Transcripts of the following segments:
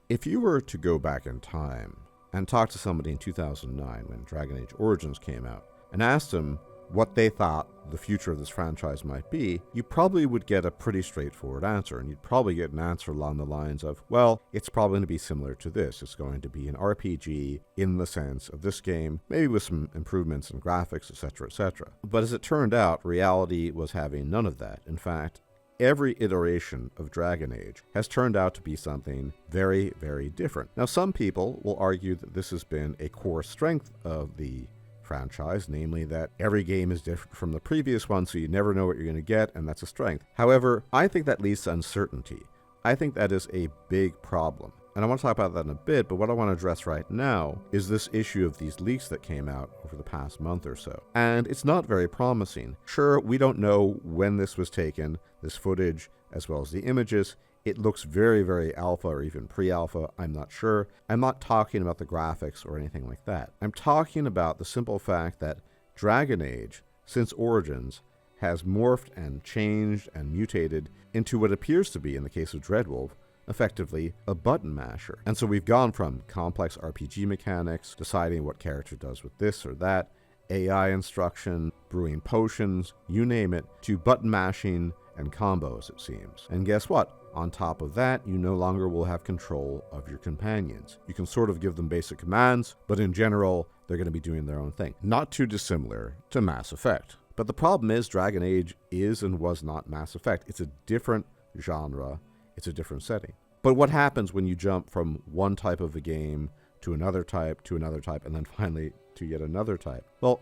If you were to go back in time and talk to somebody in 2009 when Dragon Age Origins came out and asked them what they thought the future of this franchise might be, you probably would get a pretty straightforward answer, and you'd probably get an answer along the lines of, well, it's probably going to be similar to this. It's going to be an RPG in the sense of this game, maybe with some improvements in graphics, etc., etc. But as it turned out, reality was having none of that. In fact, every iteration of Dragon Age has turned out to be something very, very different. Now, some people will argue that this has been a core strength of the franchise, namely that every game is different from the previous one, so you never know what you're going to get, and that's a strength. However, I think that leads to uncertainty. I think that is a big problem. And I want to talk about that in a bit, but what I want to address right now is this issue of these leaks that came out over the past month or so. And it's not very promising. Sure, we don't know when this was taken, this footage, as well as the images. It looks very, very alpha or even pre-alpha. I'm not sure. I'm not talking about the graphics or anything like that. I'm talking about the simple fact that Dragon Age, since Origins, has morphed and changed and mutated into what appears to be, in the case of Dreadwolf, effectively a button masher. And so we've gone from complex RPG mechanics, deciding what character does with this or that, AI instruction, brewing potions, you name it, to button mashing and combos, it seems. And guess what? On top of that, you no longer will have control of your companions. You can sort of give them basic commands, but in general, they're going to be doing their own thing. Not too dissimilar to Mass Effect. But the problem is Dragon Age is and was not Mass Effect. It's a different genre. It's a different setting. But what happens when you jump from one type of a game to another type, and then finally to yet another type? Well,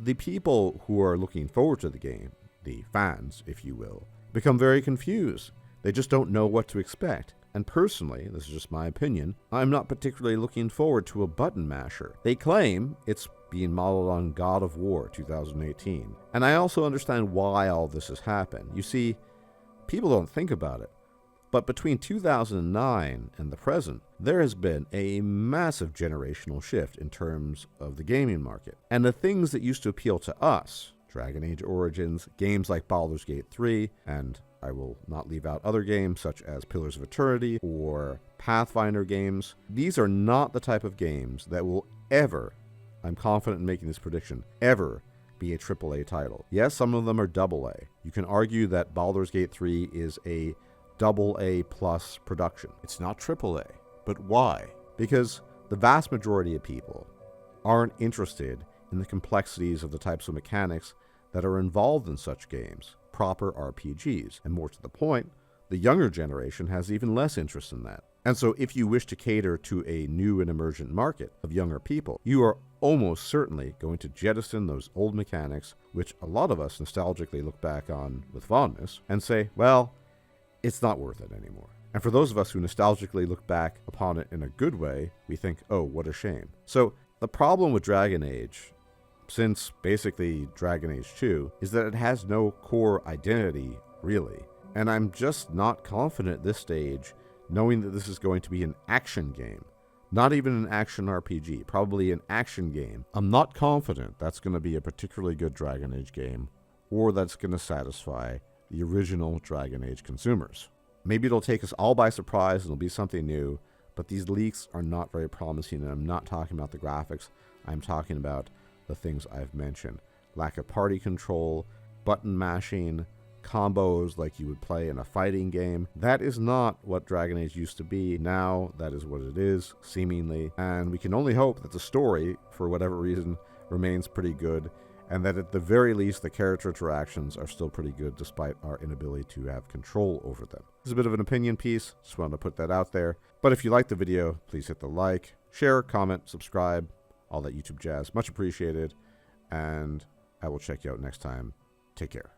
the people who are looking forward to the game, the fans, if you will, become very confused. They just don't know what to expect. And personally, this is just my opinion, I'm not particularly looking forward to a button masher. They claim it's being modeled on God of War 2018. And I also understand why all this has happened. You see, people don't think about it, but between 2009 and the present, there has been a massive generational shift in terms of the gaming market. And the things that used to appeal to us, Dragon Age Origins, games like Baldur's Gate 3, and I will not leave out other games such as Pillars of Eternity or Pathfinder games. These are not the type of games that will ever, I'm confident in making this prediction, ever be a AAA title. Yes, some of them are AA. You can argue that Baldur's Gate 3 is a AA plus production. It's not AAA. But why? Because the vast majority of people aren't interested in the complexities of the types of mechanics that are involved in such games, proper RPGs. And more to the point, the younger generation has even less interest in that. And so if you wish to cater to a new and emergent market of younger people, you are almost certainly going to jettison those old mechanics, which a lot of us nostalgically look back on with fondness, and say, well, it's not worth it anymore. And for those of us who nostalgically look back upon it in a good way, we think, oh, what a shame. So the problem with Dragon Age, since basically Dragon Age 2, is that it has no core identity, really. And I'm just not confident at this stage, knowing that this is going to be an action game. Not even an action RPG, probably an action game. I'm not confident that's going to be a particularly good Dragon Age game, or that's going to satisfy the original Dragon Age consumers. Maybe it'll take us all by surprise and it'll be something new, but these leaks are not very promising, and I'm not talking about the graphics. I'm talking about the things I've mentioned. Lack of party control, button mashing, combos like you would play in a fighting game. That is not what Dragon Age used to be. Now, that is what it is, seemingly. And we can only hope that the story, for whatever reason, remains pretty good, and that at the very least, the character interactions are still pretty good despite our inability to have control over them. This is a bit of an opinion piece. Just wanted to put that out there. But if you like the video, please hit the like, share, comment, subscribe, all that YouTube jazz. Much appreciated. And I will check you out next time. Take care.